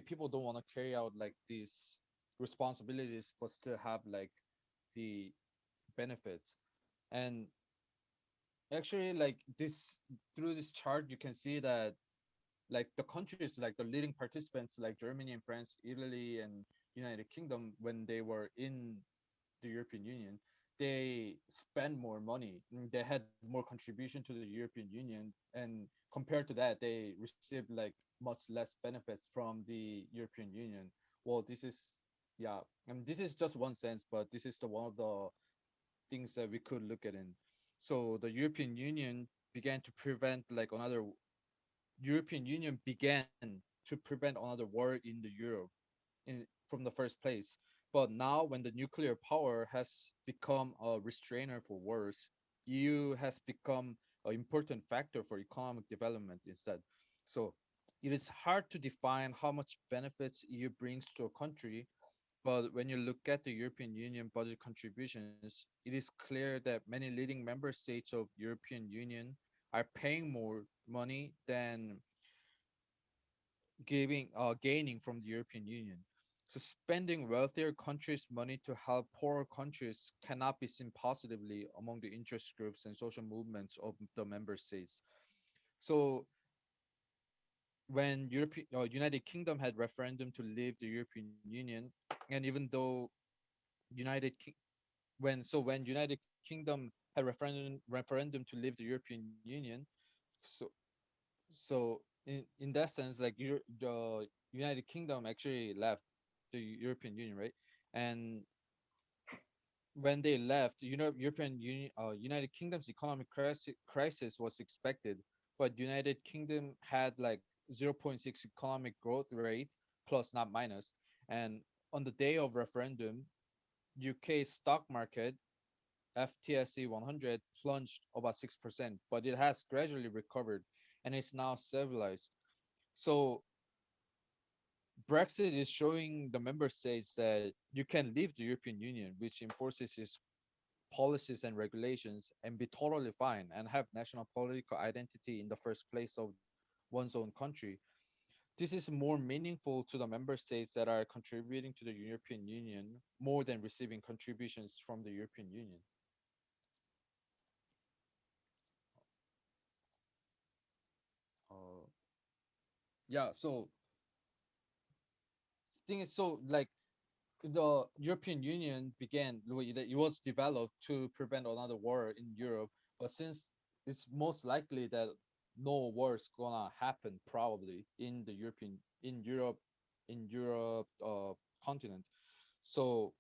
people don't want to carry out like these responsibilities but still have like the benefits. And actually like this through this chart you can see that like the countries like the leading participants like Germany and France, Italy and United Kingdom, when they were in the European Union, they spend more money. They had more contribution to the European Union, and compared to that, they received like much less benefits from the European Union. Well, this is yeah, and this is just one sense, but this is the one of the things that we could look at in. So the European Union began to prevent like another European Union began to prevent another war in the Europe in from the first place. But now, when the nuclear power has become a restrainer for wars, EU has become an important factor for economic development instead. So it is hard to define how much benefits EU brings to a country, but when you look at the European Union budget contributions, it is clear that many leading member states of European Union are paying more money than gaining from the European Union. So spending wealthier countries' money to help poorer countries cannot be seen positively among the interest groups and social movements of the member states. So when United Kingdom had referendum to leave the European Union, and even though United Ki- when United Kingdom had referendum to leave the European Union, so in that sense, like the United Kingdom actually left the European Union, right? And when they left, United Kingdom's economic crisis was expected, but United Kingdom had like 0.6 economic growth rate plus not minus. And on the day of referendum, UK stock market FTSE 100 plunged about 6%, but it has gradually recovered and is now stabilized. So Brexit is showing the member states that you can leave the European Union, which enforces its policies and regulations, and be totally fine and have national political identity in the first place of one's own country. This is more meaningful to the member states that are contributing to the European Union more than receiving contributions from the European Union. Uh, yeah, so thing is so like the European Union it was developed to prevent another war in Europe, but since it's most likely that no war is gonna happen probably in the Europe continent. So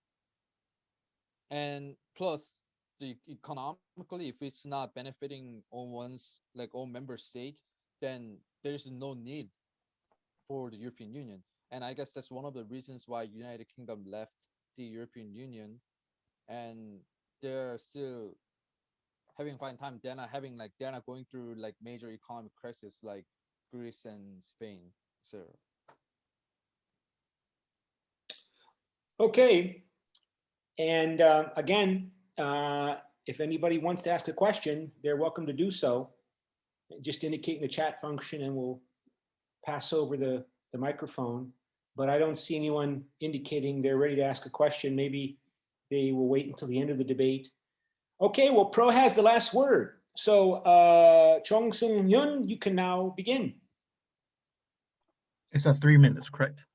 and plus the economically if it's not benefiting on one's like own member state, then there's no need for the European Union. And I guess that's one of the reasons why United Kingdom left the European Union and they're still having fine time. They're not going through like major economic crisis like Greece and Spain. So Okay. And again, if anybody wants to ask a question, they're welcome to do so. Just indicate in the chat function and we'll pass over the microphone. But I don't see anyone indicating they're ready to ask a question. Maybe they will wait until the end of the debate. Okay, well, Pro has the last word. So Chong Sung Hyun, you can now begin. It's 3 minutes, correct?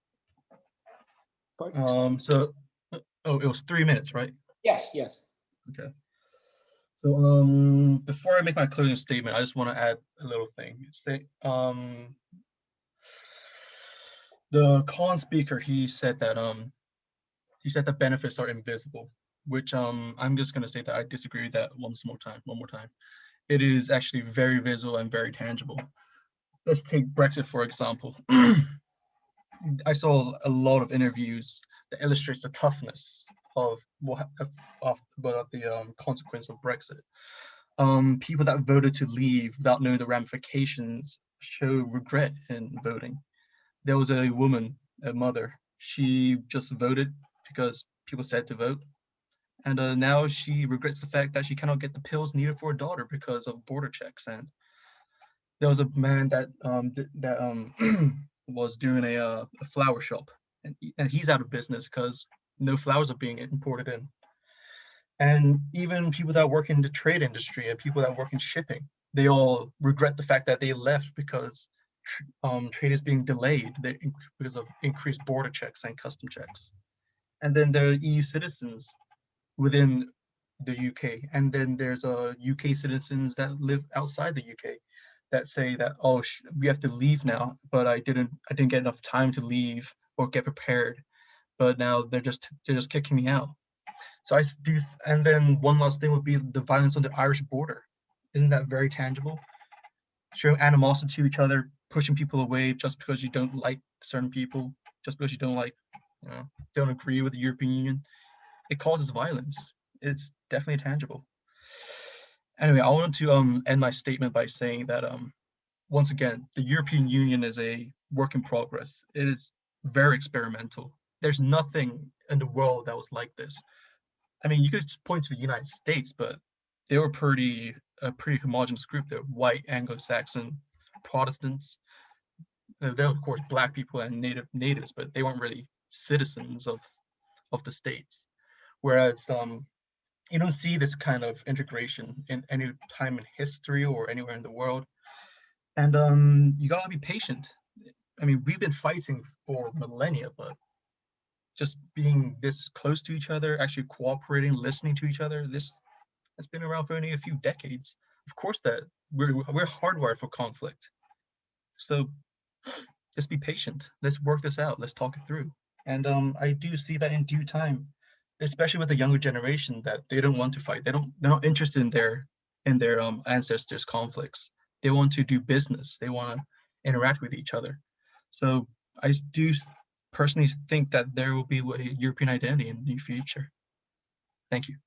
Pardon? It was 3 minutes, right? Yes, yes. Okay. So before I make my closing statement, I just want to add a little thing. The con speaker, he said that the benefits are invisible, which I'm just gonna say that I disagree with that one more time. It is actually very visible and very tangible. Let's take Brexit for example. I saw a lot of interviews that illustrates the toughness of the consequence of Brexit. People that voted to leave without knowing the ramifications show regret in voting. There was a woman, a mother, she just voted because people said to vote. And now she regrets the fact that she cannot get the pills needed for her daughter because of border checks. And there was a man that was doing a flower shop, and he's out of business because no flowers are being imported in. And even people that work in the trade industry and people that work in shipping, they all regret the fact that they left because trade is being delayed because of increased border checks and custom checks. And then there are EU citizens within the UK, and then there's UK citizens that live outside the UK that say that, oh, we have to leave now, but I didn't get enough time to leave or get prepared, but now they're just kicking me out. So I do. And then one last thing would be the violence on the Irish border. Isn't that very tangible? Showing animosity to each other, pushing people away just because you don't like certain people, just because you don't agree with the European Union. It causes violence. It's definitely tangible. Anyway, I want to end my statement by saying that once again, the European Union is a work in progress. It is very experimental. There's nothing in the world that was like this. I mean, you could point to the United States, but they were a pretty homogenous group. They're white Anglo-Saxon Protestants. They're of course black people and natives, but they weren't really citizens of the states. Whereas you don't see this kind of integration in any time in history or anywhere in the world. And you gotta be patient. I mean, we've been fighting for millennia, but just being this close to each other, actually cooperating, listening to each other, this has been around for only a few decades. Of course that we're hardwired for conflict. So just be patient. Let's work this out. Let's talk it through. And I do see that in due time, especially with the younger generation, that they don't want to fight. They're not interested in their ancestors' conflicts. They want to do business. They want to interact with each other. So I do personally think that there will be a European identity in the near future. Thank you.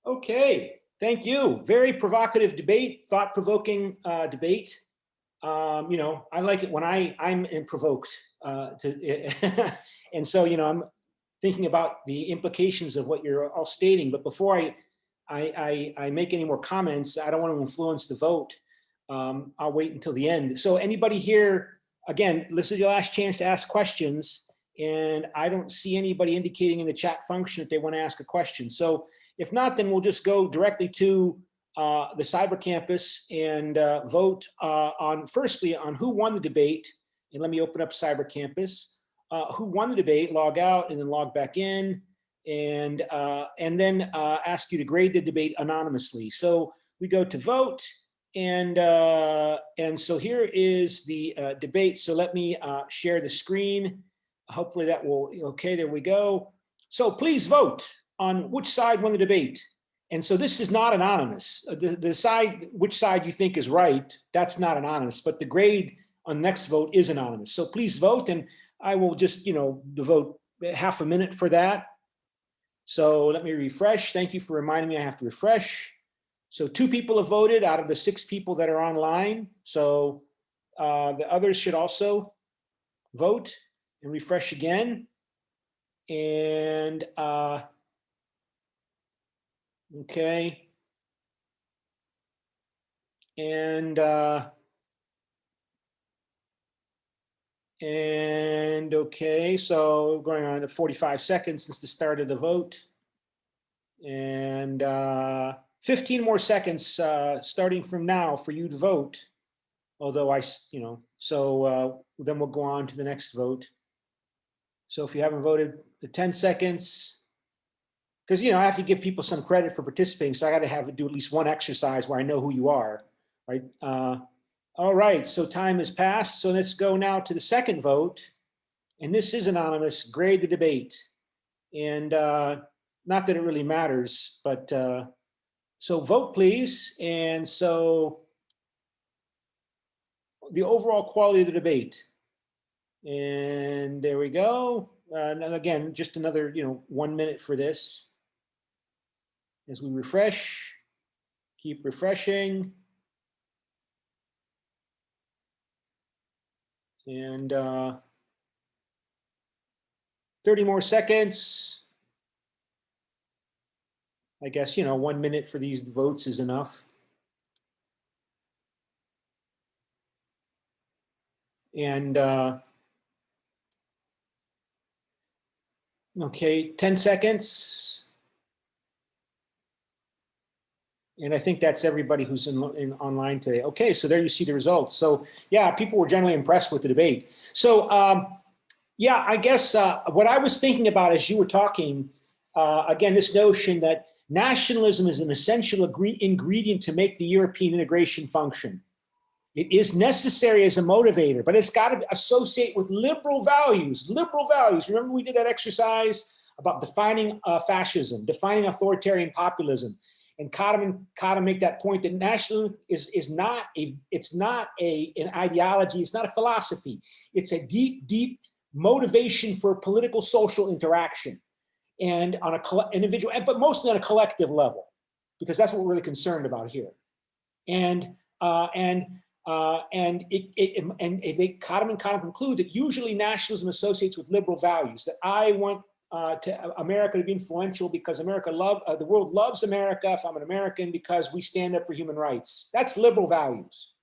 Okay, thank you. Very provocative debate, thought-provoking debate. I like it when I'm provoked and so, I'm thinking about the implications of what you're all stating. But before I make any more comments, I don't want to influence the vote. I'll wait until the end. So anybody here, again, this is your last chance to ask questions. And I don't see anybody indicating in the chat function that they want to ask a question. So if not, then we'll just go directly to the cyber campus and vote firstly on who won the debate. And let me open up cyber campus. Who won the debate, log out and then log back in, and then ask you to grade the debate anonymously. So we go to vote, and so here is the debate. So let me share the screen. Hopefully that will, okay, there we go. So please vote on which side won the debate. And so this is not anonymous. Which side you think is right, that's not anonymous, but the grade on the next vote is anonymous. So please vote, and I will just, devote half a minute for that. So let me refresh. Thank you for reminding me I have to refresh. So 2 people have voted out of the 6 people that are online. So the others should also vote and refresh again. And okay. And okay, so going on to 45 seconds since the start of the vote. And 15 more seconds starting from now for you to vote. Although so then we'll go on to the next vote. So if you haven't voted, the 10 seconds, because I have to give people some credit for participating, so I got to do at least one exercise where I know who you are, right? All right, so time has passed. So let's go now to the second vote. And this is anonymous, grade the debate. And not that it really matters, but so vote please. And so the overall quality of the debate. And there we go. And again, just another, 1 minute for this. As we refresh, keep refreshing. And 30 more seconds. I guess, 1 minute for these votes is enough. And okay, 10 seconds. And I think that's everybody who's in online today. Okay, so there you see the results. So yeah, people were generally impressed with the debate. So yeah, I guess what I was thinking about as you were talking, again, this notion that nationalism is an essential ingredient to make the European integration function. It is necessary as a motivator, but it's got to associate with liberal values. Liberal values. Remember we did that exercise about defining fascism, defining authoritarian populism. And Kahneman make that point that nationalism is not an ideology, it's not a philosophy. It's a deep, deep motivation for political social interaction and on a individual, but mostly on a collective level, because that's what we're really concerned about here. And Kahneman kind of conclude that usually nationalism associates with liberal values, that I want to America to be influential because the world loves America if I'm an American because we stand up for human rights. That's liberal values,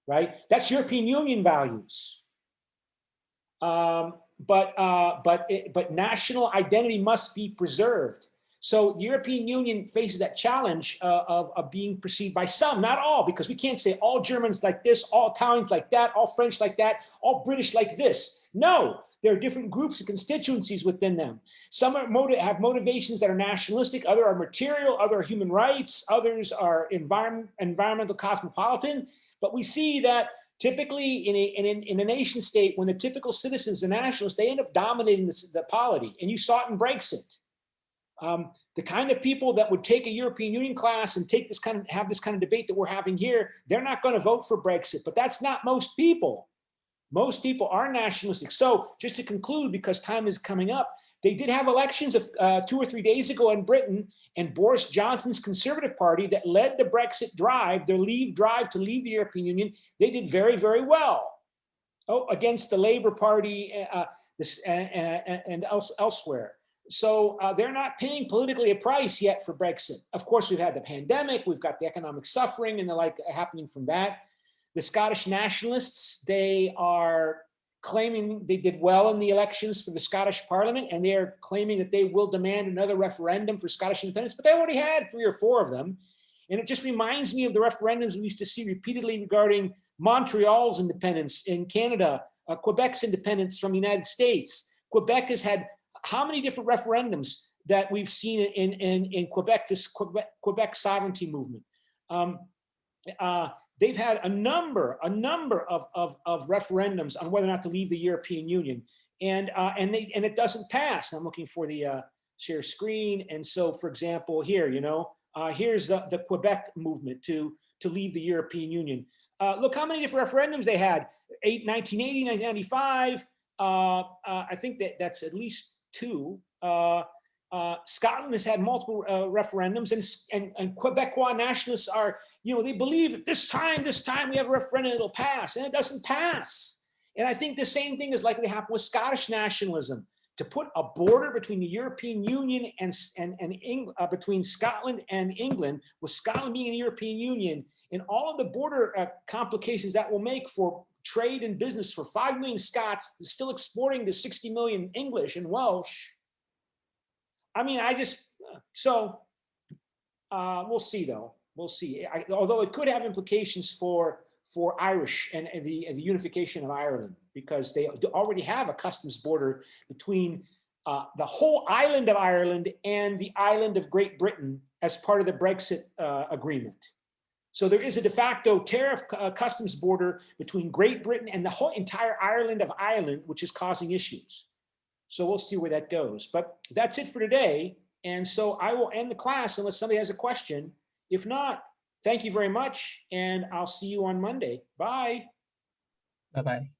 right? That's European Union values. But national identity must be preserved. So the European Union faces that challenge of being perceived by some, not all, because we can't say all Germans like this, all Italians like that, all French like that, all British like this. No, there are different groups and constituencies within them. Some have motivations that are nationalistic, others are material, others are human rights, others are environmental cosmopolitan. But we see that typically in a nation state, when the typical citizens are nationalists, they end up dominating the polity. And you saw it in Brexit. The kind of people that would take a European Union class and have this kind of debate that we're having here, they're not going to vote for Brexit, but that's not most people. Most people are nationalistic. So just to conclude, because time is coming up, they did have elections 2 or 3 days ago in Britain, and Boris Johnson's Conservative Party that led the Brexit drive, their drive to leave the European Union, they did very, very well against the Labour Party and elsewhere. So they're not paying politically a price yet for Brexit. Of course, we've had the pandemic, we've got the economic suffering and the like happening from that. The Scottish nationalists, they are claiming they did well in the elections for the Scottish Parliament, and they're claiming that they will demand another referendum for Scottish independence, but they already had 3 or 4 of them. And it just reminds me of the referendums we used to see repeatedly regarding Montreal's independence in Canada, Quebec's independence from the United States. Quebec has had how many different referendums that we've seen in Quebec, this Quebec sovereignty movement. They've had a number of referendums on whether or not to leave the European Union, and it doesn't pass. I'm looking for the share screen, and so for example here, here's the Quebec movement to leave the European Union. Look how many different referendums they had: 1980, 1995. I think that's at least 2. Scotland has had multiple referendums, and Quebecois nationalists are, they believe that this time we have a referendum, it'll pass, and it doesn't pass. And I think the same thing is likely to happen with Scottish nationalism. To put a border between the European Union and between Scotland and England, with Scotland being in the European Union, and all of the border complications that will make for trade and business for 5 million Scots still exporting to 60 million English and Welsh. I mean, we'll see though. We'll see. Although it could have implications for Irish and the unification of Ireland, because they already have a customs border between the whole island of Ireland and the island of Great Britain as part of the Brexit agreement. So there is a de facto tariff customs border between Great Britain and the whole entire island of Ireland, which is causing issues. So we'll see where that goes. But that's it for today. And so I will end the class unless somebody has a question. If not, thank you very much. And I'll see you on Monday. Bye. Bye-bye.